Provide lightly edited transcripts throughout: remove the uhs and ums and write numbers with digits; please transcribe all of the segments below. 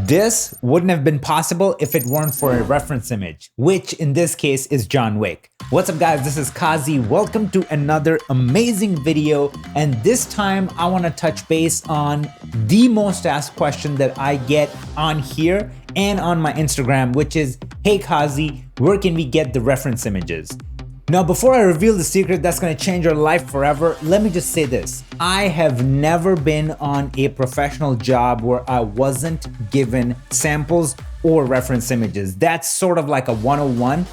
This wouldn't have been possible if it weren't for a reference image, which in this case is John Wick. What's up guys, this is Qazi. Welcome to another amazing video, and this time I want to touch base on the most asked question that I get on here and on my Instagram, which is, hey Qazi, where can we get the reference images? Now, before I reveal the secret that's gonna change your life forever, let me just say this. I have never been on a professional job where I wasn't given samples or reference images. That's sort of like a 101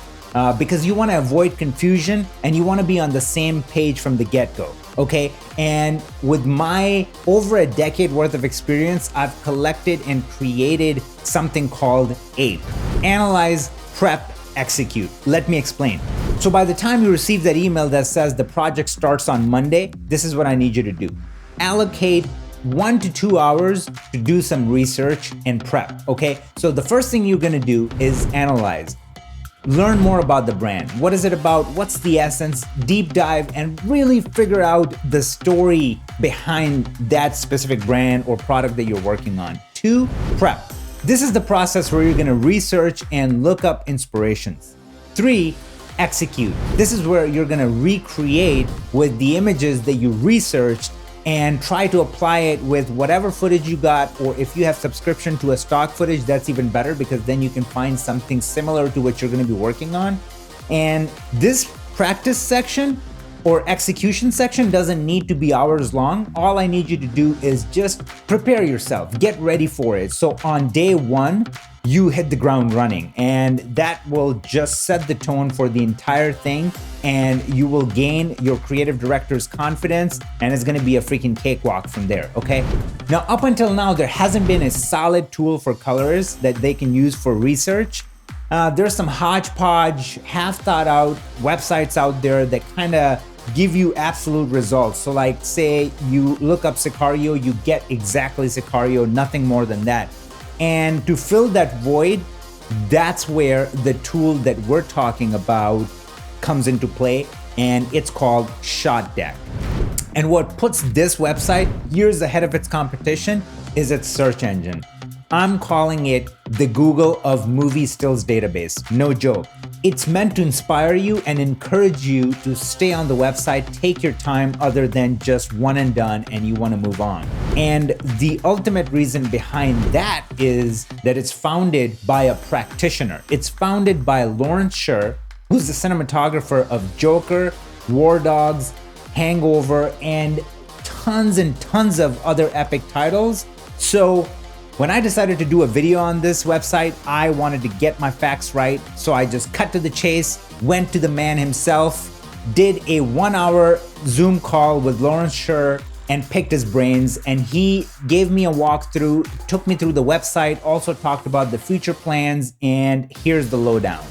because you wanna avoid confusion and you wanna be on the same page from the get-go, okay? And with my over a decade worth of experience, I've collected and created something called APE. Analyze, prep, execute. Let me explain. So by the time you receive that email that says the project starts on Monday, this is what I need you to do. Allocate 1 to 2 hours to do some research and prep, okay? So the first thing you're gonna do is analyze. Learn more about the brand. What is it about? What's the essence? Deep dive and really figure out the story behind that specific brand or product that you're working on. 2, prep. This is the process where you're gonna research and look up inspirations. 3, execute. This is where you're gonna recreate with the images that you researched and try to apply it with whatever footage you got, or if you have subscription to a stock footage, that's even better because then you can find something similar to what you're gonna be working on. And this practice section or execution section doesn't need to be hours long. All I need you to do is just prepare yourself, get ready for it. So on day 1, you hit the ground running, and that will just set the tone for the entire thing, and you will gain your creative director's confidence, and it's gonna be a freaking cakewalk from there, okay? Now, up until now, there hasn't been a solid tool for colorists that they can use for research. There's some hodgepodge, half thought out websites out there that kind of give you absolute results. So like say you look up Sicario, you get exactly Sicario, nothing more than that. And to fill that void, that's where the tool that we're talking about comes into play, and it's called SHOTDECK. And what puts this website years ahead of its competition is its search engine. I'm calling it the Google of movie stills database. No joke. It's meant to inspire you and encourage you to stay on the website, take your time other than just one and done and you want to move on. And the ultimate reason behind that is that it's founded by a practitioner. It's founded by Lawrence SHER, who's the cinematographer of Joker, War Dogs, Hangover, and tons of other epic titles. So when I decided to do a video on this website, I wanted to get my facts right. So I just cut to the chase, went to the man himself, did a 1-hour Zoom call with Lawrence SHER and picked his brains. And he gave me a walkthrough, took me through the website, also talked about the future plans, and here's the lowdown.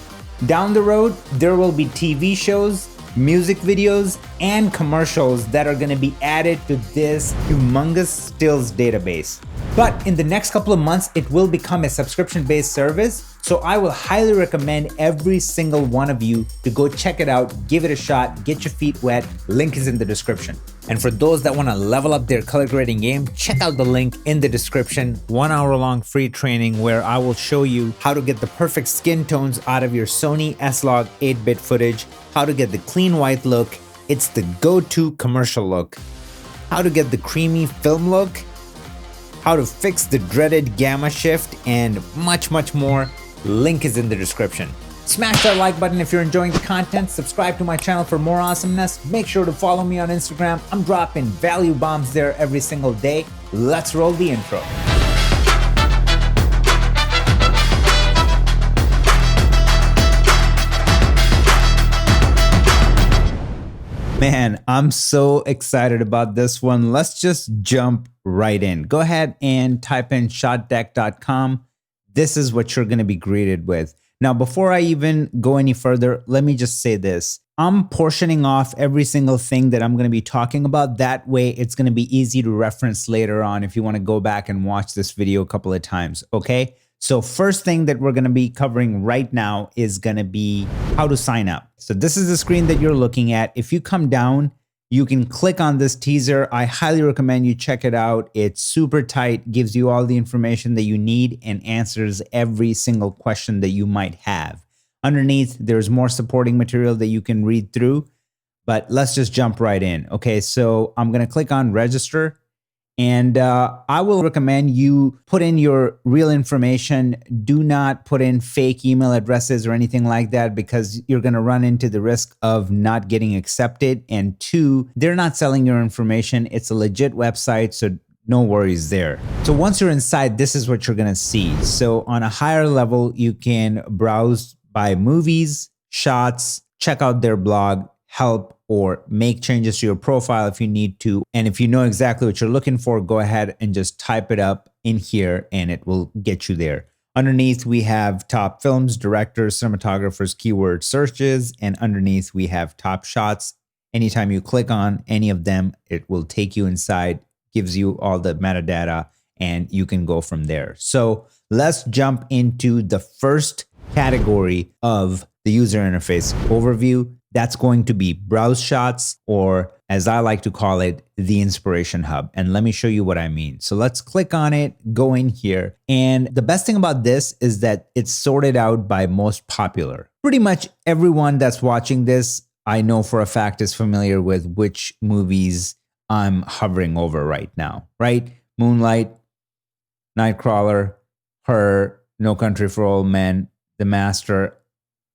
Down the road, there will be TV shows, music videos, and commercials that are gonna be added to this humongous stills database. But in the next couple of months, it will become a subscription-based service. So I will highly recommend every single one of you to go check it out, give it a shot, get your feet wet. Link is in the description. And for those that wanna level up their color grading game, check out the link in the description. 1-hour-long free training where I will show you how to get the perfect skin tones out of your Sony S-Log 8-bit footage, how to get the clean white look, it's the go-to commercial look, how to get the creamy film look, how to fix the dreaded gamma shift, and much more. Link is in the description. Smash that like button if you're enjoying the content. Subscribe to my channel for more awesomeness. Make sure to follow me on Instagram. I'm dropping value bombs there every single day. Let's roll the intro. Man, I'm so excited about this one. Let's just jump right in. Go ahead and type in shotdeck.com. This is what you're going to be greeted with. Now, before I even go any further, let me just say this. I'm portioning off every single thing that I'm going to be talking about. That way, it's going to be easy to reference later on if you want to go back and watch this video a couple of times, okay? So first thing that we're going to be covering right now is going to be how to sign up. So this is the screen that you're looking at. If you come down, You can click on this teaser. I highly recommend you check it out. It's super tight, gives you all the information that you need, and answers every single question that you might have. Underneath, there's more supporting material that you can read through, but let's just jump right in. Okay, so I'm gonna click on register. And I will recommend you put in your real information. Do not put in fake email addresses or anything like that, because you're going to run into the risk of not getting accepted. And two, they're not selling your information. It's a legit website, so no worries there. So once you're inside, this is what you're going to see. So on a higher level, you can browse by movies, shots, check out their blog, help, or make changes to your profile if you need to. And if you know exactly what you're looking for, go ahead and just type it up in here and it will get you there. Underneath, we have top films, directors, cinematographers, keyword searches, and underneath we have top shots. Anytime you click on any of them, it will take you inside, gives you all the metadata, and you can go from there. So let's jump into the first category of the user interface overview. That's going to be browse shots, or as I like to call it, the inspiration hub. And let me show you what I mean. So let's click on it, go in here. And the best thing about this is that it's sorted out by most popular. Pretty much everyone that's watching this, I know for a fact, is familiar with which movies I'm hovering over right now, right? Moonlight, Nightcrawler, Her, No Country for Old Men, The Master.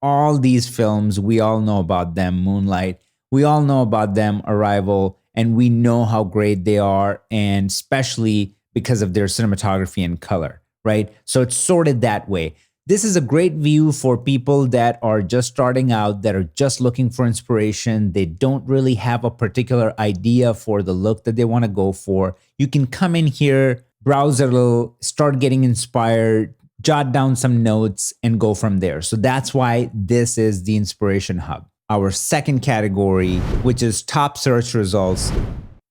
All these films, we all know about them. Moonlight, we all know about them. Arrival, and we know how great they are, and especially because of their cinematography and color, right? So it's sorted that way. This is a great view for people that are just starting out, that are just looking for inspiration. They don't really have a particular idea for the look that they want to go for. You can come in here, browse a little, start getting inspired, jot down some notes, and go from there. So that's why this is the inspiration hub. Our second category, which is top search results,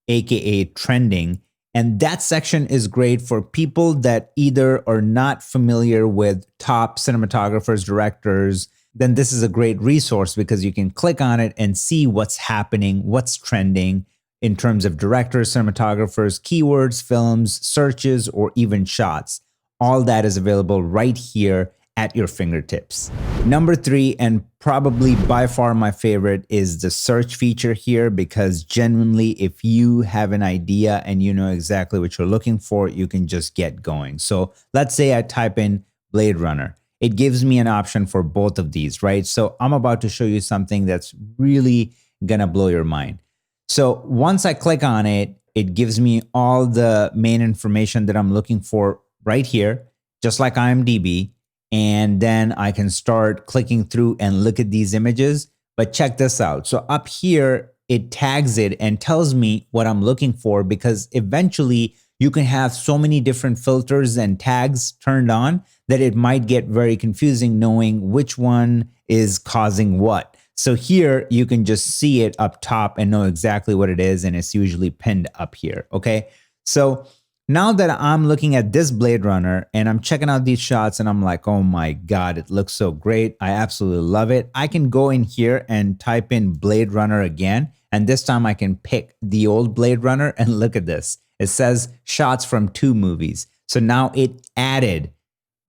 aka trending. And that section is great for people that either are not familiar with top cinematographers, directors. Then this is a great resource because you can click on it and see what's happening, what's trending in terms of directors, cinematographers, keywords, films, searches, or even shots. All that is available right here at your fingertips. Number 3, and probably by far my favorite, is the search feature here, because genuinely, if you have an idea and you know exactly what you're looking for, you can just get going. So let's say I type in Blade Runner. It gives me an option for both of these, right? So I'm about to show you something that's really gonna blow your mind. So once I click on it, it gives me all the main information that I'm looking for right here, just like IMDb. And then I can start clicking through and look at these images. But check this out. So up here, it tags it and tells me what I'm looking for, because eventually you can have so many different filters and tags turned on that it might get very confusing knowing which one is causing what. So here you can just see it up top and know exactly what it is. And it's usually pinned up here. Okay. So now that I'm looking at this Blade Runner and I'm checking out these shots and I'm like, oh my God, it looks so great. I absolutely love it. I can go in here and type in Blade Runner again. And this time I can pick the old Blade Runner and look at this. It says shots from 2 movies. So now it added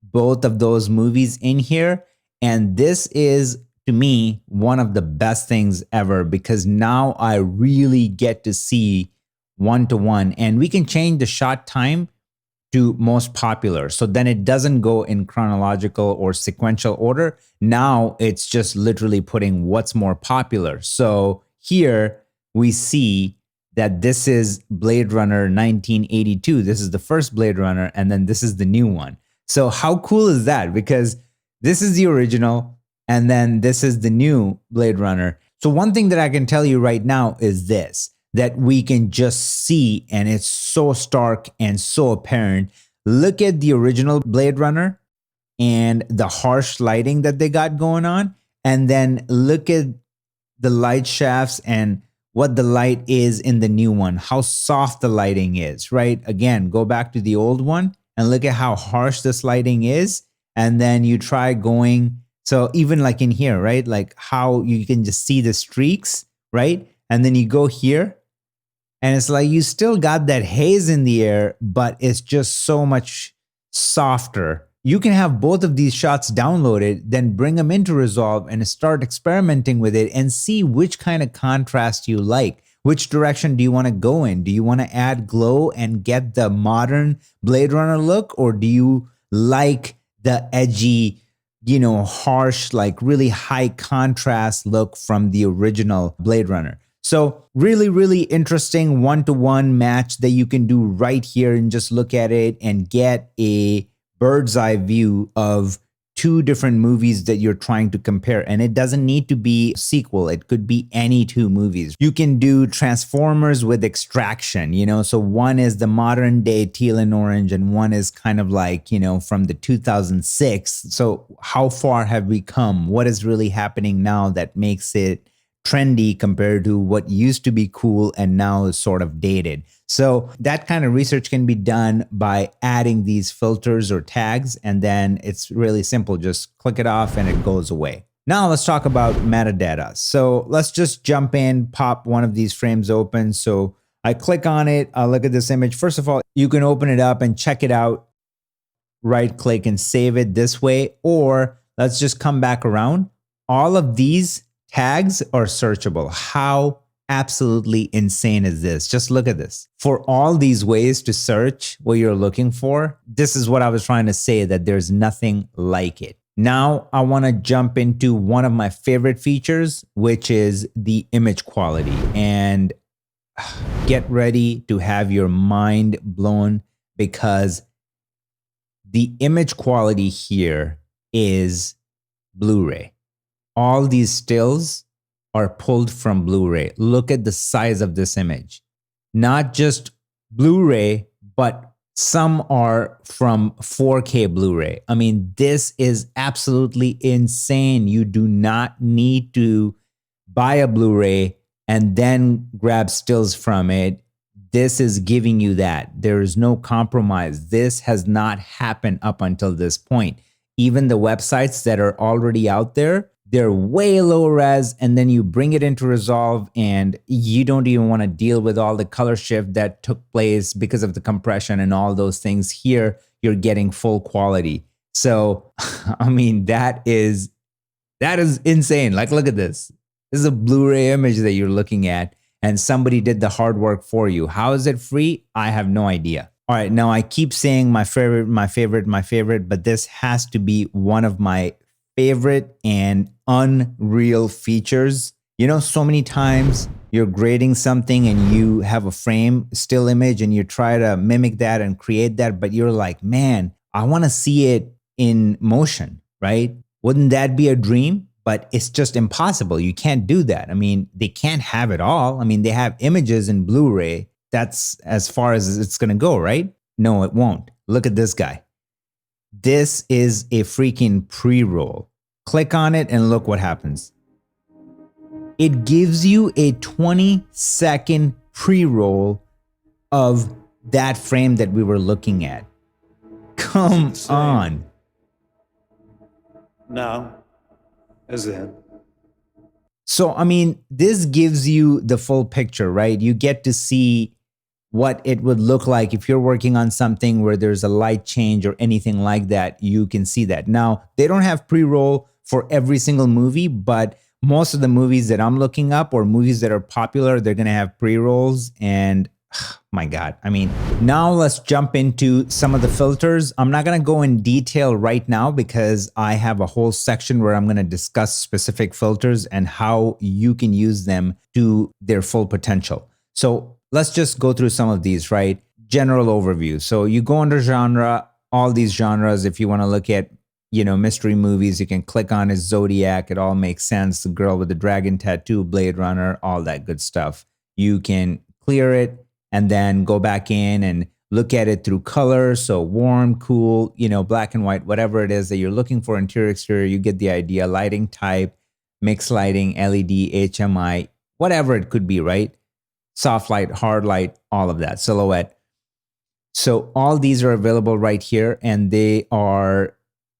both of those movies in here. And this is, to me, one of the best things ever, because now I really get to see one-to-one, and we can change the shot time to most popular. So then it doesn't go in chronological or sequential order. Now it's just literally putting what's more popular. So here we see that this is Blade Runner 1982. This is the first Blade Runner, and then this is the new one. So how cool is that? Because this is the original, and then this is the new Blade Runner. So one thing that I can tell you right now is this, that we can just see, and it's so stark and so apparent. Look at the original Blade Runner and the harsh lighting that they got going on, and then look at the light shafts and what the light is in the new one, how soft the lighting is, right? Again, go back to the old one and look at how harsh this lighting is, and then you try going, so even like in here, right? Like how you can just see the streaks, right? And then you go here, and it's like you still got that haze in the air, but it's just so much softer. You can have both of these shots downloaded, then bring them into Resolve and start experimenting with it and see which kind of contrast you like. Which direction do you want to go in? Do you want to add glow and get the modern Blade Runner look? Or do you like the edgy, harsh, like really high contrast look from the original Blade Runner? So really, really interesting one-to-one match that you can do right here and just look at it and get a bird's eye view of two different movies that you're trying to compare. And it doesn't need to be a sequel. It could be any two movies. You can do Transformers with Extraction, so one is the modern day teal and orange and one is kind of like, from the 2006. So how far have we come? What is really happening now that makes it trendy compared to what used to be cool and now is sort of dated? So that kind of research can be done by adding these filters or tags, and then it's really simple. Just click it off and it goes away. Now let's talk about metadata. So let's just jump in, pop one of these frames open. So I click on it, I look at this image. First of all, you can open it up and check it out, right click and save it this way, or let's just come back around. All of these tags are searchable. How absolutely insane is this? Just look at this. For all these ways to search what you're looking for, this is what I was trying to say, that there's nothing like it. Now I want to jump into one of my favorite features, which is the image quality. And get ready to have your mind blown, because the image quality here is Blu-ray. All these stills are pulled from Blu-ray. Look at the size of this image. Not just Blu-ray, but some are from 4K Blu-ray. I mean, this is absolutely insane. You do not need to buy a Blu-ray and then grab stills from it. This is giving you that. There is no compromise. This has not happened up until this point. Even the websites that are already out there, they're way low res, and then you bring it into Resolve and you don't even want to deal with all the color shift that took place because of the compression and all those things. Here, you're getting full quality. So, I mean, that is insane. Like, look at this. This is a Blu-ray image that you're looking at, and somebody did the hard work for you. How is it free? I have no idea. All right, now I keep saying my favorite, but this has to be one of my favorite and unreal features. So many times you're grading something and you have a frame, still image, and you try to mimic that and create that, but you're like, man, I want to see it in motion, right? Wouldn't that be a dream? But it's just impossible. You can't do that. I mean, they can't have it all. I mean, they have images in Blu-ray. That's as far as it's going to go, right? No, it won't. Look at this guy. This is a freaking pre-roll. Click on it and look what happens. It gives you a 20-second pre-roll of that frame that we were looking at. Come on. No. As in. So, I mean, this gives you the full picture, right? You get to see what it would look like if you're working on something where there's a light change or anything like that. You can see that. Now, they don't have pre-roll for every single movie, but most of the movies that I'm looking up or movies that are popular, they're going to have pre-rolls. And my God, I mean, now let's jump into some of the filters. I'm not going to go in detail right now because I have a whole section where I'm going to discuss specific filters and how you can use them to their full potential. So let's just go through some of these, right? General overview. So you go under genre, all these genres. If you want to look at, mystery movies, you can click on it. Zodiac, it all makes sense. The girl with the dragon tattoo, Blade Runner, all that good stuff. You can clear it and then go back in and look at it through color. So warm, cool, black and white, whatever it is that you're looking for, interior, exterior, you get the idea. Lighting type, mixed lighting, LED, HMI, whatever it could be, right? Soft light, hard light, all of that, silhouette. So all these are available right here, and they are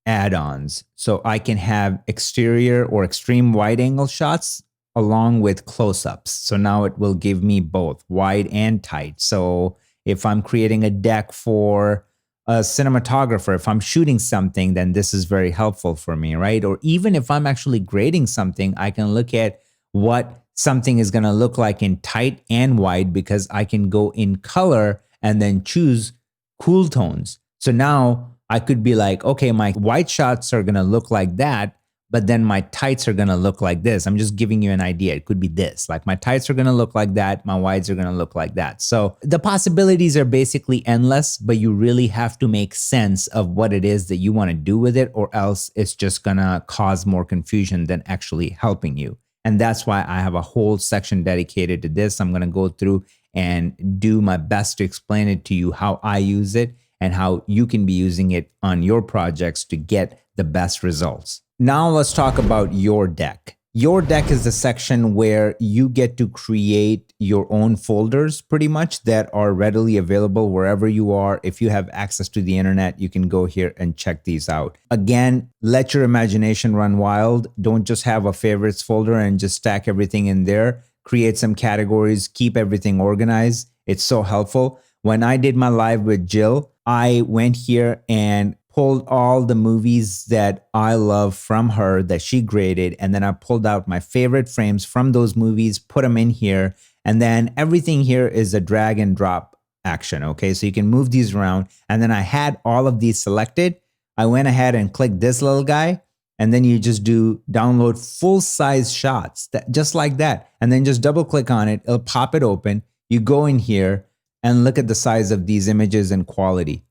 add-ons. So I can have exterior or extreme wide angle shots along with close-ups. So now it will give me both wide and tight. So if I'm creating a deck for a cinematographer, if I'm shooting something, then this is very helpful for me, right? Or even if I'm actually grading something, I can look at what something is going to look like in tight and wide because I can go in color and then choose cool tones. So now I could be like, okay, my wide shots are going to look like that, but then my tights are going to look like this. I'm just giving you an idea. It could be this. Like my tights are going to look like that. My wides are going to look like that. So the possibilities are basically endless, but you really have to make sense of what it is that you want to do with it, or else it's just going to cause more confusion than actually helping you. And that's why I have a whole section dedicated to this. I'm going to go through and do my best to explain it to you how I use it and how you can be using it on your projects to get the best results. Now let's talk about your deck. Your deck is the section where you get to create your own folders pretty much that are readily available wherever you are. If you have access to the internet, you can go here and check these out. Again, let your imagination run wild. Don't just have a favorites folder and just stack everything in there. Create some categories, keep everything organized. It's so helpful. When I did my live with Jill, I went here and pulled all the movies that I love from her that she graded. And then I pulled out my favorite frames from those movies, put them in here. And then everything here is a drag and drop action. Okay, so you can move these around. And then I had all of these selected. I went ahead and clicked this little guy. And then you just do download full size shots, just like that. And then just double click on it. It'll pop it open. You go in here and look at the size of these images and quality.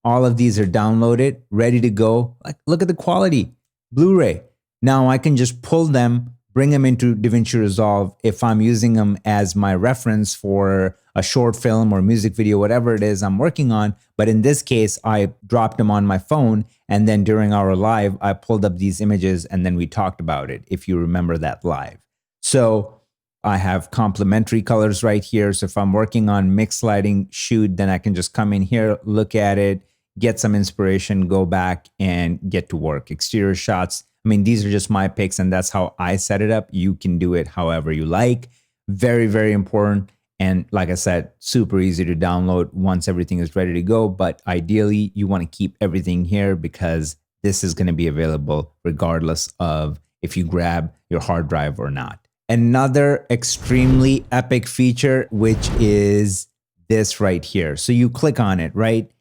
All of these are downloaded, ready to go. Like, look at the quality, Blu-ray. Now I can just pull them, bring them into DaVinci Resolve if I'm using them as my reference for a short film or music video, whatever it is I'm working on. But in this case, I dropped them on my phone. And then during our live, I pulled up these images and then we talked about it, if you remember that live. So I have complementary colors right here. So if I'm working on mixed lighting shoot, then I can just come in here, look at it, get some inspiration, go back and get to work. Exterior shots. I mean, these are just my picks and that's how I set it up. You can do it however you like. Very, very important. And like I said, super easy to download once everything is ready to go. But ideally, you want to keep everything here because this is going to be available regardless of if you grab your hard drive or not. Another extremely epic feature, which is this right here. So you click on it, right?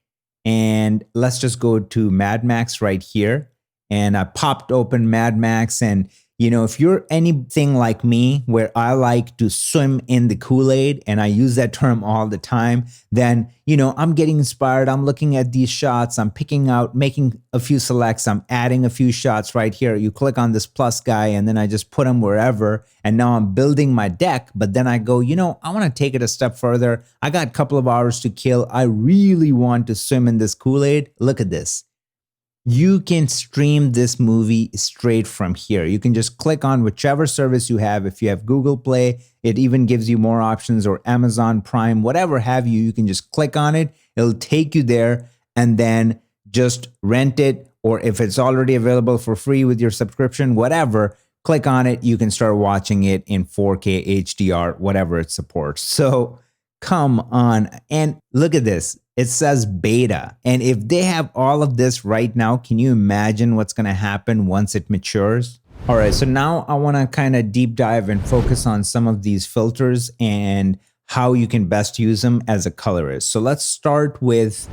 And let's just go to Mad Max right here. And I popped open Mad Max. And, you know, if you're anything like me, where I like to swim in the Kool-Aid, and I use that term all the time, then, you know, I'm getting inspired. I'm looking at these shots. I'm picking out, making a few selects. I'm adding a few shots right here. You click on this plus guy, and then I just put them wherever. And now I'm building my deck. But then I go, you know, I want to take it a step further. I got a couple of hours to kill. I really want to swim in this Kool-Aid. Look at this. You can stream this movie straight from here. You can just click on whichever service you have. If you have Google Play, it even gives you more options, or Amazon Prime, whatever have you. You can just click on it. It'll take you there and then just rent it. Or if it's already available for free with your subscription, whatever, click on it. You can start watching it in 4K, HDR, whatever it supports. So come on. And look at this. It says beta. And if they have all of this right now, can you imagine what's going to happen once it matures? All right, so now I want to kind of deep dive and focus on some of these filters and how you can best use them as a colorist. So let's start with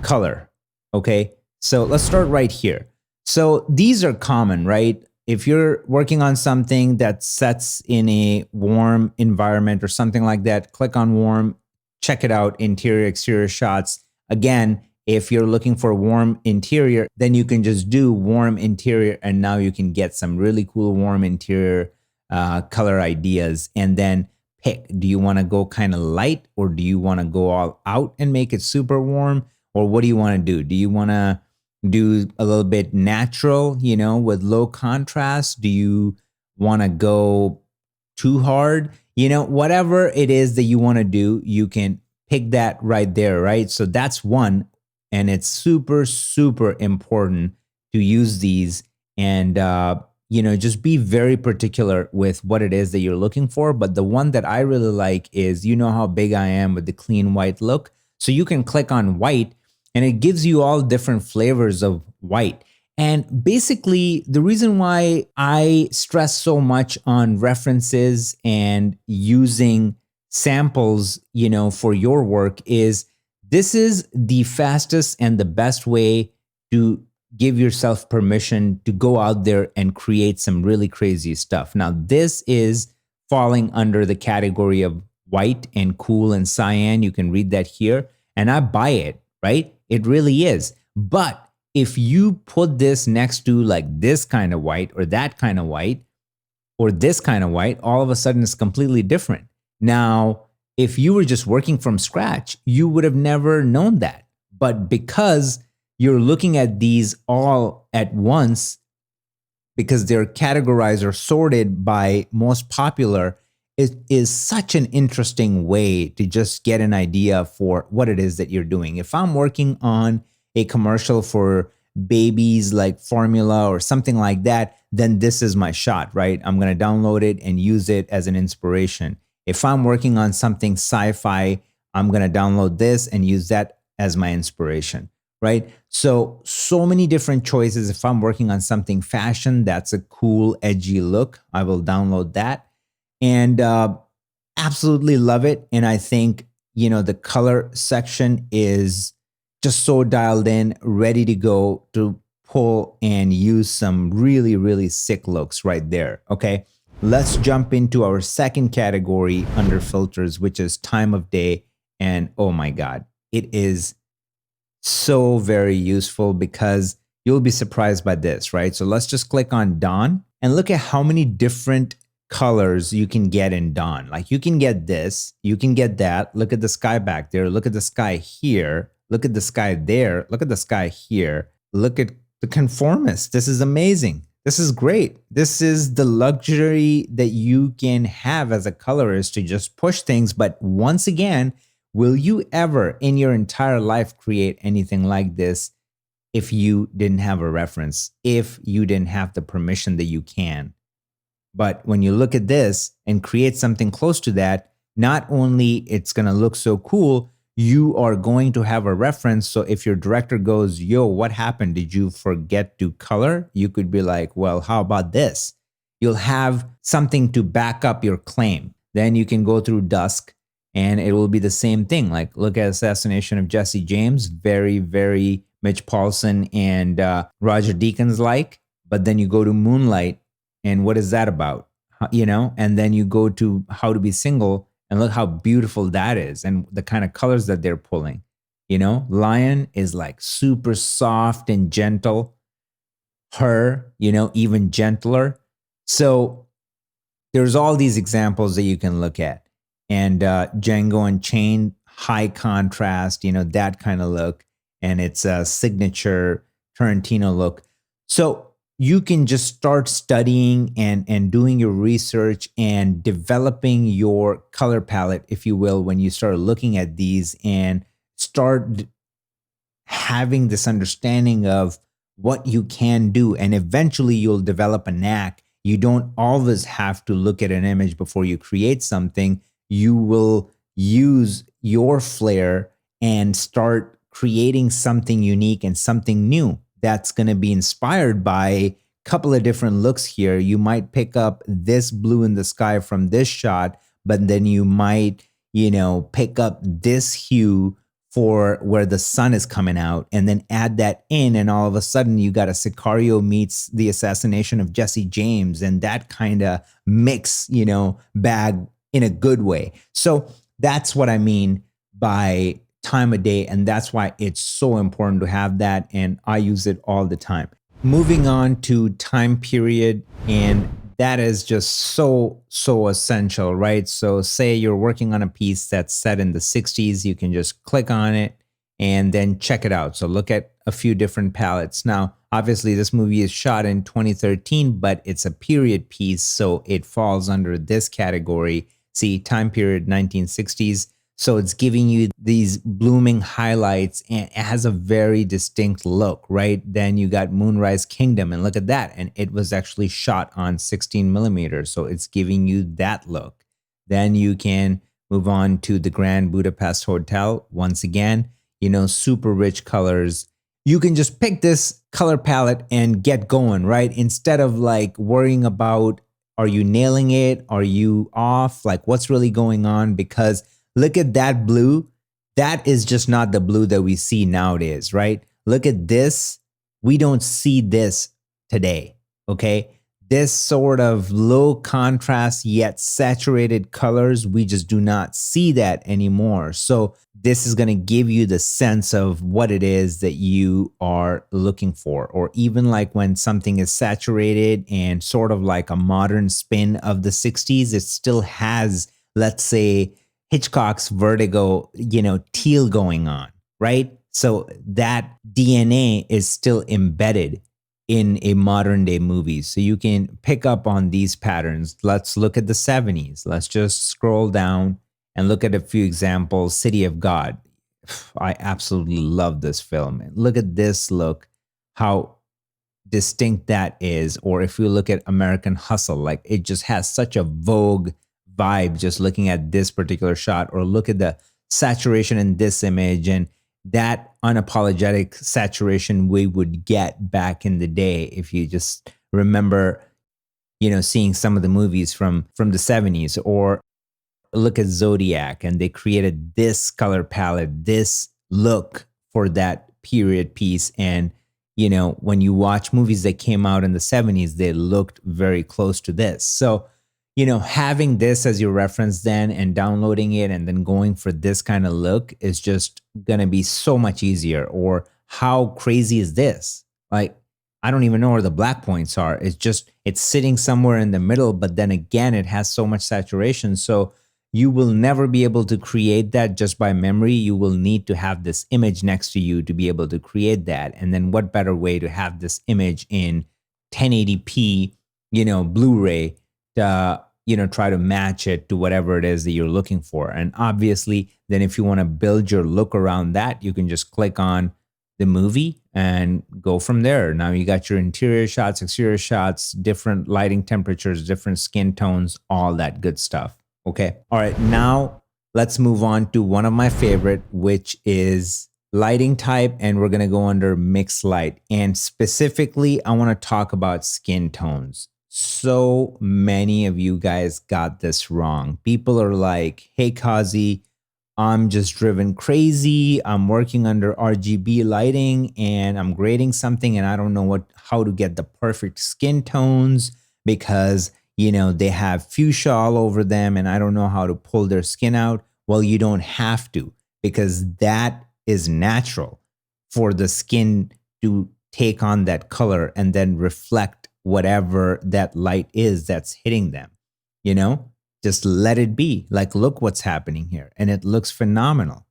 color. Okay, so let's start right here. So these are common, right? If you're working on something that sets in a warm environment or something like that, click on warm. Check it out, interior, exterior shots. Again, if you're looking for warm interior, then you can just do warm interior, and now you can get some really cool warm interior color ideas. And then pick, do you want to go kind of light, or do you want to go all out and make it super warm? Or what do you want to do? Do you want to do a little bit natural, you know, with low contrast? Do you want to go too hard? You know, whatever it is that you want to do, you can pick that right there, right? So that's one. And it's super, super important to use these. And just be very particular with what it is that you're looking for. But the one that I really like is, how big I am with the clean white look. So you can click on white and it gives you all different flavors of white. And basically, the reason why I stress so much on references and using samples, for your work is this is the fastest and the best way to give yourself permission to go out there and create some really crazy stuff. Now, this is falling under the category of white and cool and cyan. You can read that here. And I buy it, right? It really is. But if you put this next to like this kind of white or that kind of white or this kind of white, all of a sudden it's completely different. Now, if you were just working from scratch, you would have never known that. But because you're looking at these all at once, because they're categorized or sorted by most popular, it is such an interesting way to just get an idea for what it is that you're doing. If I'm working on a commercial for babies like formula or something like that, then this is my shot, right? I'm going to download it and use it as an inspiration. If I'm working on something sci-fi, I'm going to download this and use that as my inspiration, right? So many different choices. If I'm working on something fashion, that's a cool, edgy look, I will download that and absolutely love it. And I think, the color section is just so dialed in, ready to go to pull and use some really, really sick looks right there. Okay, let's jump into our second category under filters, which is time of day. And oh my God, it is so very useful because you'll be surprised by this, right? So let's just click on dawn and look at how many different colors you can get in dawn. Like you can get this, you can get that. Look at the sky back there. Look at the sky here. Look at the sky there. Look at the sky here. Look at the conformist. This is amazing. This is great. This is the luxury that you can have as a colorist to just push things. But once again, will you ever in your entire life create anything like this if you didn't have a reference, if you didn't have the permission that you can? But when you look at this and create something close to that, not only it's going to look so cool, you are going to have a reference. So if your director goes, yo, what happened? Did you forget to color? You could be like, well, how about this? You'll have something to back up your claim. Then you can go through dusk and it will be the same thing. Like look at Assassination of Jesse James, very, very Mitch Paulson and Roger Deakins like. But then you go to Moonlight and what is that about? And then you go to How to Be Single. And look how beautiful that is and the kind of colors that they're pulling. Lion is like super soft and gentle. Her, even gentler. So there's all these examples that you can look at. And Django Unchained, high contrast, that kind of look. And it's a signature Tarantino look. So you can just start studying and doing your research and developing your color palette, if you will, when you start looking at these and start having this understanding of what you can do. And eventually you'll develop a knack. You don't always have to look at an image before you create something. You will use your flair and start creating something unique and something new that's going to be inspired by a couple of different looks here. You might pick up this blue in the sky from this shot, but then you might, pick up this hue for where the sun is coming out and then add that in. And all of a sudden you got a Sicario meets the Assassination of Jesse James and that kind of mix, bag in a good way. So that's what I mean by time of day. And that's why it's so important to have that. And I use it all the time. Moving on to time period. And that is just so essential, right? So say you're working on a piece that's set in the 60s, you can just click on it and then check it out. So look at a few different palettes. Now, obviously this movie is shot in 2013, but it's a period piece. So it falls under this category. See, time period 1960s. So it's giving you these blooming highlights and it has a very distinct look, right? Then you got Moonrise Kingdom and look at that. And it was actually shot on 16 millimeters. So it's giving you that look. Then you can move on to the Grand Budapest Hotel. Once again, super rich colors. You can just pick this color palette and get going, right? Instead of like worrying about, are you nailing it? Are you off? Like what's really going on? Because look at that blue. That is just not the blue that we see nowadays, right? Look at this. We don't see this today, okay? This sort of low contrast yet saturated colors, we just do not see that anymore. So this is going to give you the sense of what it is that you are looking for. Or even like when something is saturated and sort of like a modern spin of the 60s, it still has, let's say, Hitchcock's Vertigo, teal going on, right? So that DNA is still embedded in a modern day movie. So you can pick up on these patterns. Let's look at the 70s. Let's just scroll down and look at a few examples. City of God. I absolutely love this film. Look at this look, how distinct that is. Or if you look at American Hustle, like it just has such a Vogue vibe just looking at this particular shot. Or look at the saturation in this image and that unapologetic saturation we would get back in the day. If you just remember, seeing some of the movies from the 70s, or look at Zodiac and they created this color palette, this look for that period piece. And, when you watch movies that came out in the 70s, they looked very close to this. So, having this as your reference then and downloading it and then going for this kind of look is just going to be so much easier. Or how crazy is this? Like, I don't even know where the black points are. It's sitting somewhere in the middle, but then again, it has so much saturation. So you will never be able to create that just by memory. You will need to have this image next to you to be able to create that. And then what better way to have this image in 1080p, Blu-ray, to try to match it to whatever it is that you're looking for. And obviously, then if you want to build your look around that, you can just click on the movie and go from there. Now you got your interior shots, exterior shots, different lighting temperatures, different skin tones, all that good stuff. Okay. All right. Now let's move on to one of my favorite, which is lighting type. And we're going to go under mixed light. And specifically, I want to talk about skin tones. So many of you guys got this wrong. People are like, hey, Qazi, I'm just driven crazy. I'm working under RGB lighting and I'm grading something and I don't know how to get the perfect skin tones because, they have fuchsia all over them and I don't know how to pull their skin out. Well, you don't have to, because that is natural for the skin to take on that color and then reflect whatever that light is that's hitting them, just let it be. Like, look what's happening here. And it looks phenomenal.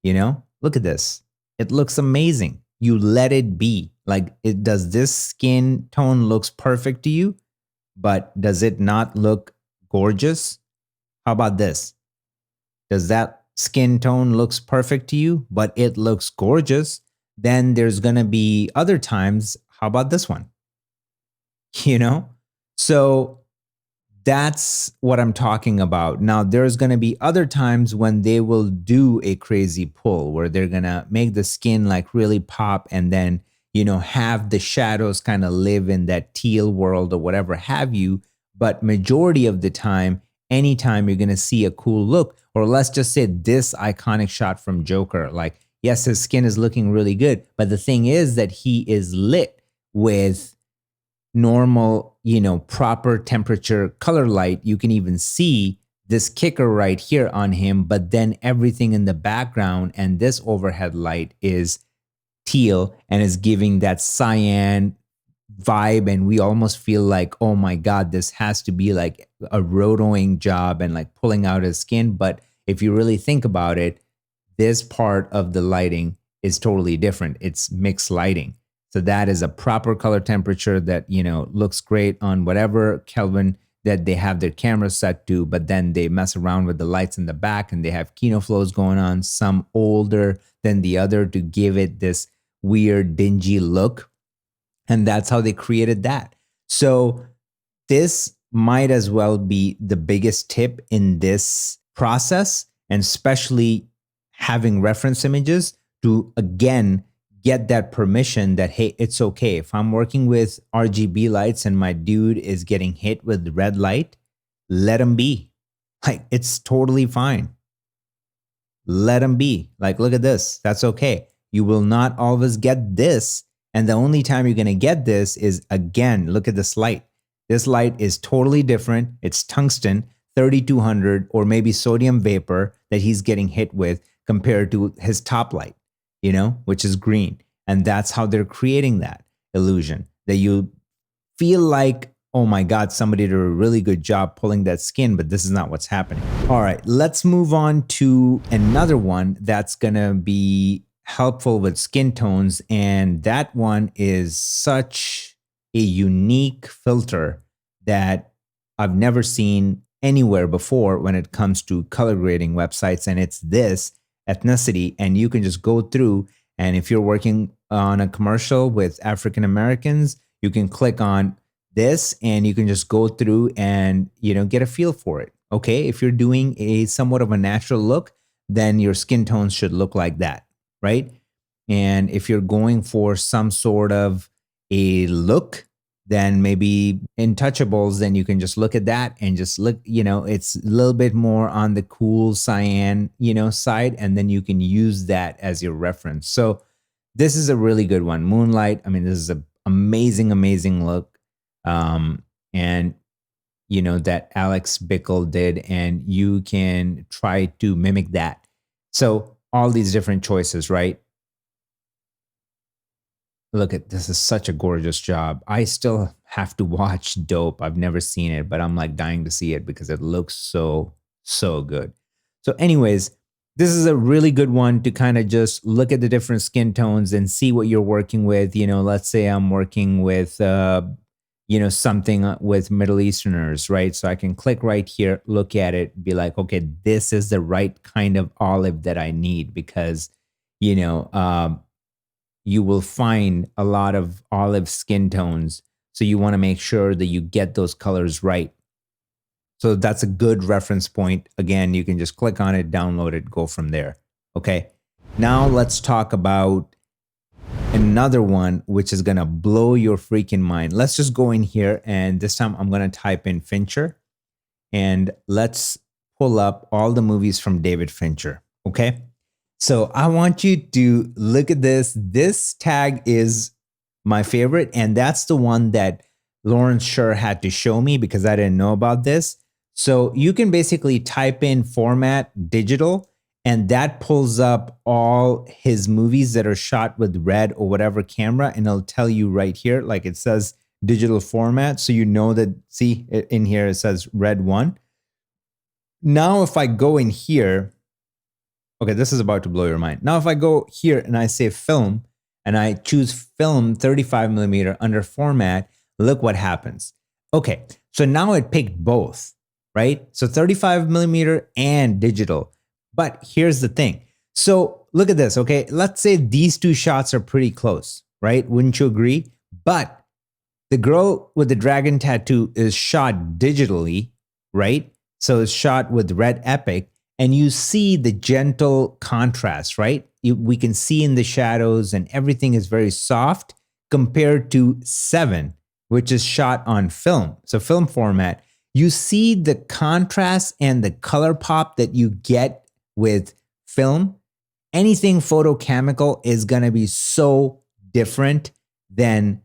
Look at this. It looks amazing. You let it be. Like, does this skin tone looks perfect to you, but does it not look gorgeous? How about this? Does that skin tone looks perfect to you, but it looks gorgeous? Then there's going to be other times. How about this one? So that's what I'm talking about. Now, there's going to be other times when they will do a crazy pull where they're going to make the skin like really pop and then, have the shadows kind of live in that teal world or whatever have you. But majority of the time, anytime you're going to see a cool look, or let's just say this iconic shot from Joker, like, yes, his skin is looking really good. But the thing is that he is lit with normal, proper temperature color light. You can even see this kicker right here on him, but then everything in the background and this overhead light is teal and is giving that cyan vibe. And we almost feel like, oh my God, this has to be like a rotoing job and like pulling out his skin. But if you really think about it, this part of the lighting is totally different. It's mixed lighting. So that is a proper color temperature that, looks great on whatever Kelvin that they have their camera set to, but then they mess around with the lights in the back and they have kino flows going on, some older than the other to give it this weird, dingy look. And that's how they created that. So this might as well be the biggest tip in this process, and especially having reference images to, again, get that permission that, hey, it's okay. If I'm working with RGB lights and my dude is getting hit with red light, let him be. Like, it's totally fine. Let him be. Like, look at this. That's okay. You will not always get this. And the only time you're going to get this is, again, look at this light. This light is totally different. It's tungsten, 3200, or maybe sodium vapor that he's getting hit with compared to his top light, you know, which is green. And that's how they're creating that illusion, that you feel like, oh my God, somebody did a really good job pulling that skin, but this is not what's happening. All right, let's move on to another one that's going to be helpful with skin tones. And that one is such a unique filter that I've never seen anywhere before when it comes to color grading websites. And it's this ethnicity. And you can just go through, and if you're working on a commercial with African Americans, you can click on this and you can just go through and, you know, get a feel for it. Okay, if you're doing a somewhat of a natural look, then your skin tones should look like that, right? And if you're going for some sort of a look, then maybe Intouchables, then you can just look at that and just look, you know, it's a little bit more on the cool cyan, you know, side, and then you can use that as your reference. So this is a really good one. Moonlight, I mean, this is an amazing, amazing look. And you know, that Alex Bickle did, and you can try to mimic that. So all these different choices, right? Look at this, is such a gorgeous job. I still have to watch Dope. I've never seen it, but I'm like dying to see it because it looks so, so good. So anyways, this is a really good one to kind of just look at the different skin tones and see what you're working with. You know, let's say I'm working with, you know, something with Middle Easterners, right? So I can click right here, look at it, be like, okay, this is the right kind of olive that I need, because, you know, you will find a lot of olive skin tones. So you want to make sure that you get those colors right. So that's a good reference point. Again, you can just click on it, download it, go from there. Okay. Now let's talk about another one, which is going to blow your freaking mind. Let's just go in here, and this time I'm going to type in Fincher, and let's pull up all the movies from David Fincher. Okay. So I want you to look at this. This tag is my favorite, and that's the one that Lawrence SHER had to show me because I didn't know about this. So you can basically type in format digital, and that pulls up all his movies that are shot with red or whatever camera, and it'll tell you right here, like it says digital format. So you know that, see in here, it says red 1. Now, if I go in here, okay, this is about to blow your mind. Now, if I go here and I say film and I choose film 35 millimeter under format, look what happens. Okay, so now it picked both, right? So 35 millimeter and digital. But here's the thing. So look at this, okay? Let's say these two shots are pretty close, right? Wouldn't you agree? But the girl with the dragon tattoo is shot digitally, right? So it's shot with Red Epic, and you see the gentle contrast, right? We can see in the shadows, and everything is very soft compared to 7, which is shot on film. So film format, you see the contrast and the color pop that you get with film. Anything photochemical is going to be so different than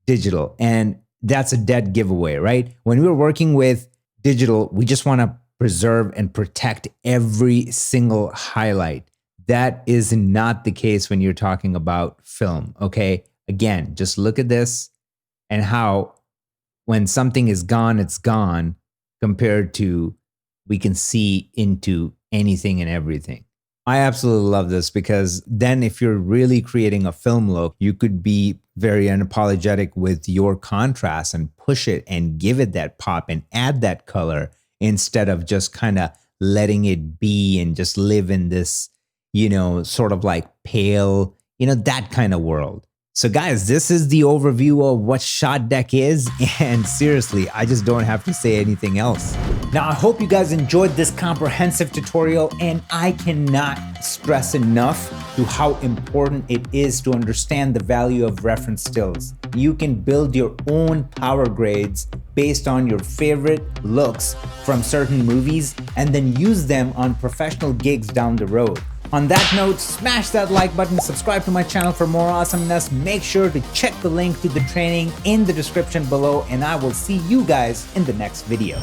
digital. And that's a dead giveaway, right? When we're working with digital, we just want to preserve and protect every single highlight. That is not the case when you're talking about film, okay? Again, just look at this and how when something is gone, it's gone, compared to we can see into anything and everything. I absolutely love this because then if you're really creating a film look, you could be very unapologetic with your contrast and push it and give it that pop and add that color instead of just kind of letting it be and just live in this, sort of like pale, that kind of world. So guys, this is the overview of what SHOTDECK is, and seriously, I just don't have to say anything else. Now, I hope you guys enjoyed this comprehensive tutorial, and I cannot stress enough to how important it is to understand the value of reference stills. You can build your own power grades based on your favorite looks from certain movies and then use them on professional gigs down the road. On that note, smash that like button, subscribe to my channel for more awesomeness, make sure to check the link to the training in the description below, and I will see you guys in the next video.